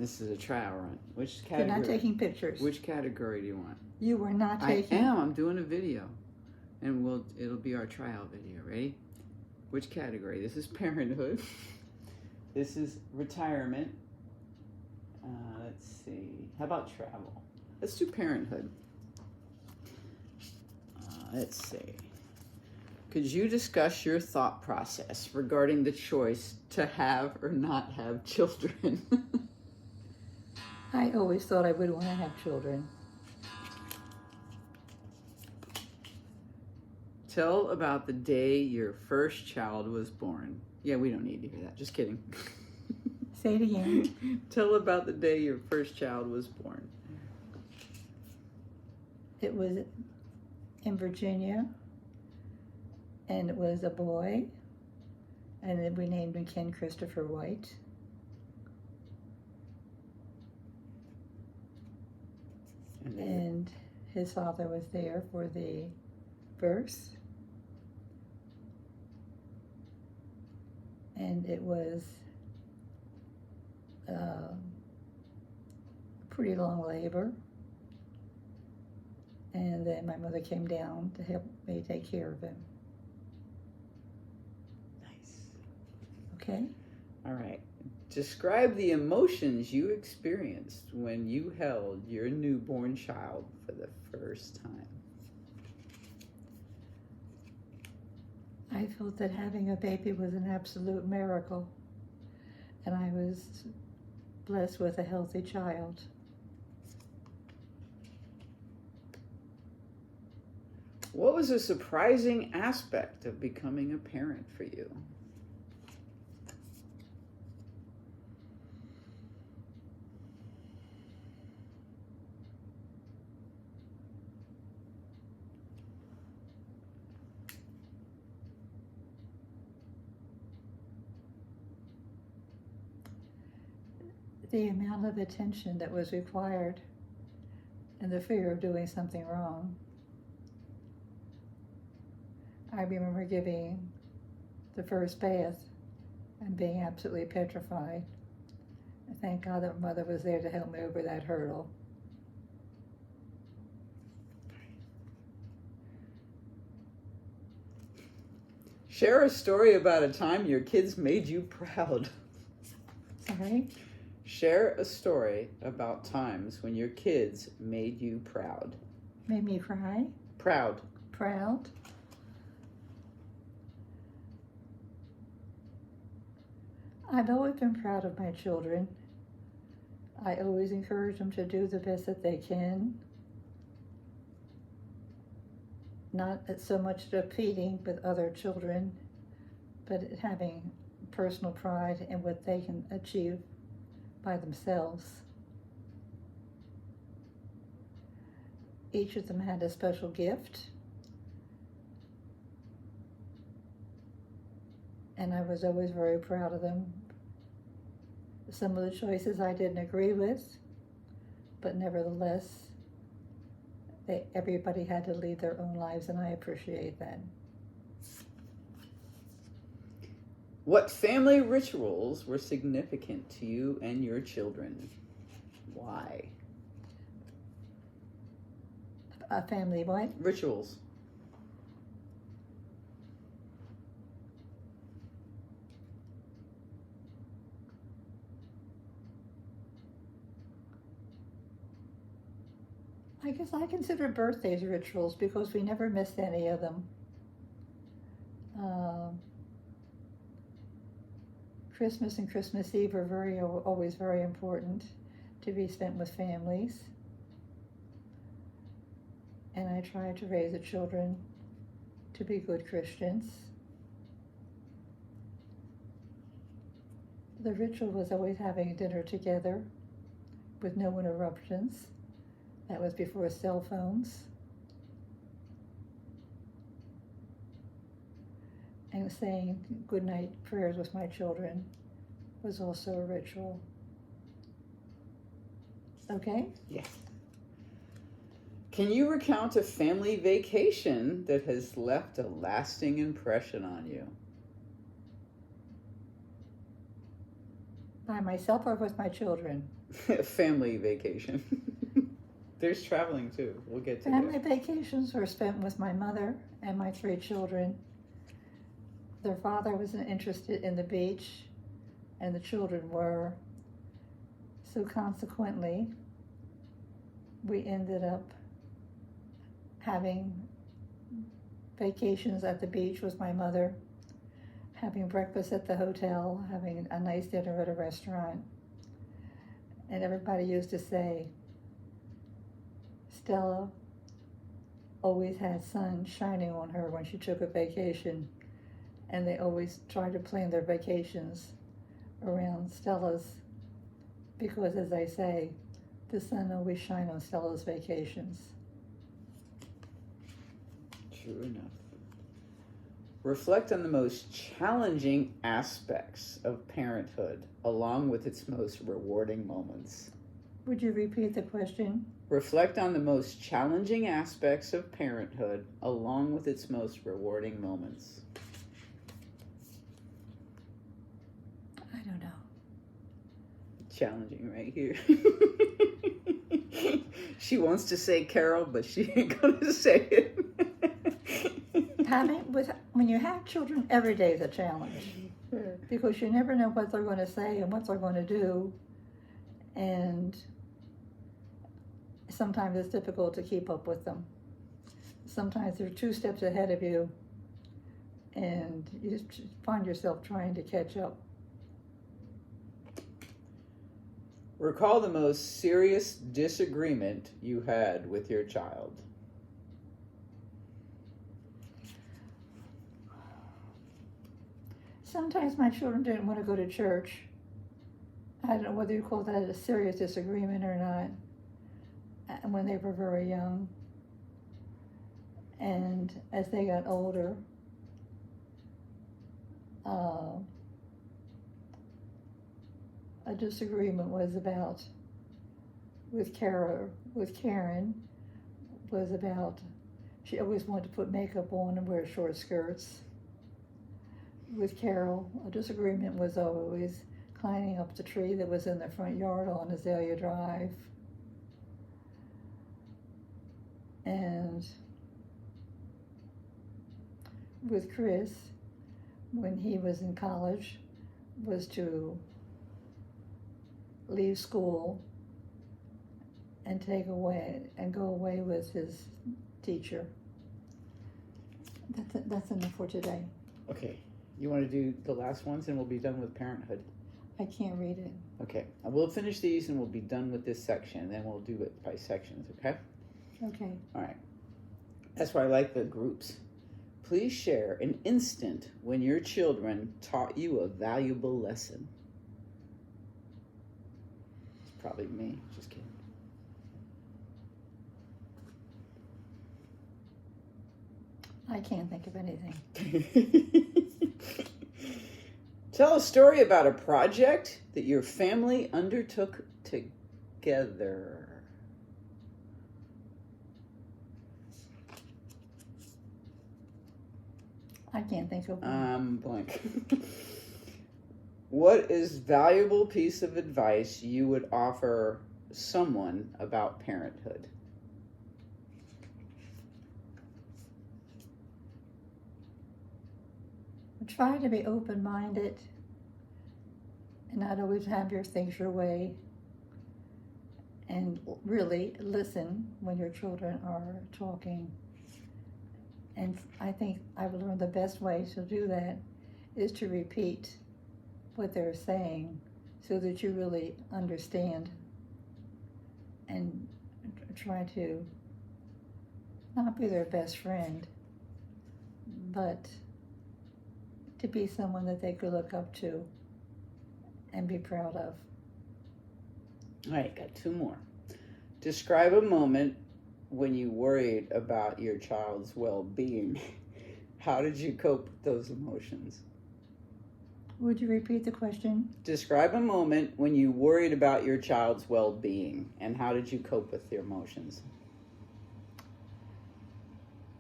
This is a trial run. Which You're category? not taking pictures. Which category do you want? You were not taking. I am. I'm doing a video, and it'll be our trial video. Ready? Which category? This is parenthood. This is retirement. Let's see. How about travel? Let's do parenthood. Let's see. Could you discuss your thought process regarding the choice to have or not have children? I always thought I would want to have children. Tell about the day your first child was born. Yeah, we don't need to hear that. Just kidding. Say it again. Tell about the day your first child was born. It was in Virginia, and it was a boy, and then we named him Ken Christopher White. And his father was there for the birth. And it was pretty long labor. And then my mother came down to help me take care of him. Nice. Okay? All right. Describe the emotions you experienced when you held your newborn child for the first time. I felt that having a baby was an absolute miracle, and I was blessed with a healthy child. What was a surprising aspect of becoming a parent for you? The amount of attention that was required and the fear of doing something wrong. I remember giving the first bath and being absolutely petrified. And thank God that mother was there to help me over that hurdle. Share a story about a time your kids made you proud. Sorry? Share a story about times when your kids made you proud. Made me cry? Proud. Proud? I've always been proud of my children. I always encourage them to do the best that they can. Not so much competing with other children, but having personal pride in what they can achieve by themselves. Each of them had a special gift, and I was always very proud of them. Some of the choices I didn't agree with, but nevertheless, everybody had to lead their own lives, and I appreciate that. What family rituals were significant to you and your children? Why? A family what? Rituals. I guess I consider birthdays rituals because we never missed any of them. Christmas and Christmas Eve are always very important to be spent with families. And I try to raise the children to be good Christians. The ritual was always having dinner together with no interruptions. That was before cell phones. And saying goodnight prayers with my children was also a ritual. Okay? Yes. Can you recount a family vacation that has left a lasting impression on you? By myself or with my children? Family vacation. There's traveling too. We'll get to Family that. vacations were spent with my mother and my 3 children. Their father wasn't interested in the beach, and the children were. So consequently, we ended up having vacations at the beach with my mother, having breakfast at the hotel, having a nice dinner at a restaurant. And everybody used to say, Stella always had sun shining on her when she took a vacation, and they always tried to plan their vacations around Stella's, because as I say, the sun always shines on Stella's vacations. True enough. Reflect on the most challenging aspects of parenthood, along with its most rewarding moments. Would you repeat the question? Reflect on the most challenging aspects of parenthood, along with its most rewarding moments. I don't know. Challenging right here. She wants to say Carol, but she ain't gonna say it. When you have children, every day is a challenge, because you never know what they're going to say and what they're going to do, and sometimes it's difficult to keep up with them. Sometimes they're 2 steps ahead of you, and you just find yourself trying to catch up. Recall the most serious disagreement you had with your child. Sometimes my children didn't want to go to church. I don't know whether you call that a serious disagreement or not, when they were very young. And as they got older, a disagreement was about, with Karen, was about, she always wanted to put makeup on and wear short skirts. With Carol, a disagreement was always climbing up the tree that was in the front yard on Azalea Drive. And with Chris, when he was in college, was to leave school and go away with his teacher. That's enough for today. Okay. You want to do the last ones and we'll be done with parenthood? I can't read it. Okay. We'll finish these and we'll be done with this section. Then we'll do it by sections, okay? Okay. All right. That's why I like the groups. Please share an instant when your children taught you a valuable lesson. It's probably me. Just kidding. I can't think of anything. Tell a story about a project that your family undertook together. I can't think of one. Blank. What is valuable piece of advice you would offer someone about parenthood? Try to be open-minded and not always have your things your way, and really listen when your children are talking. And I think I've learned the best way to do that is to repeat what they're saying so that you really understand, and try to not be their best friend, but to be someone that they could look up to and be proud of. All right, got 2 more. Describe a moment when you worried about your child's well-being. How did you cope with those emotions? Would you repeat the question? Describe a moment when you worried about your child's well-being, and how did you cope with your emotions?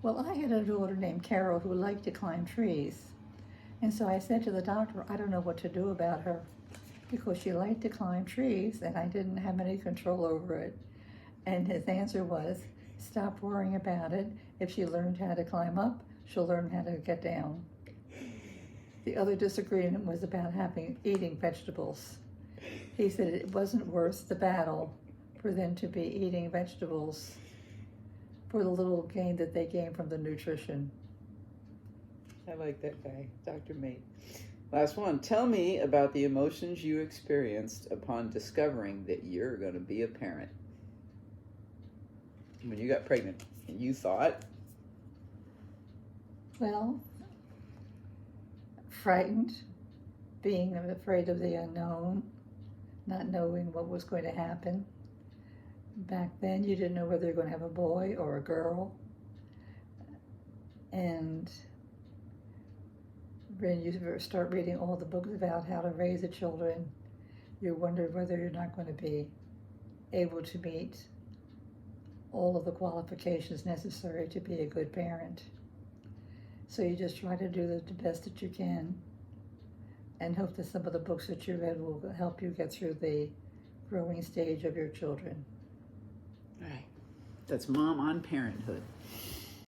Well, I had a daughter named Carol who liked to climb trees. And so I said to the doctor, I don't know what to do about her. because she liked to climb trees and I didn't have any control over it. And his answer was, stop worrying about it. If she learned how to climb up, she'll learn how to get down. The other disagreement was about eating vegetables. He said it wasn't worth the battle for them to be eating vegetables for the little gain that they gain from the nutrition. I like that guy, Dr. Mate. Last one. Tell me about the emotions you experienced upon discovering that you're going to be a parent. When you got pregnant, and you thought? Well, frightened, being afraid of the unknown, not knowing what was going to happen. Back then, you didn't know whether you were going to have a boy or a girl. And when you start reading all the books about how to raise the children, you wonder whether you're not going to be able to meet all of the qualifications necessary to be a good parent. So you just try to do the best that you can and hope that some of the books that you read will help you get through the growing stage of your children. All right. That's Mom on Parenthood.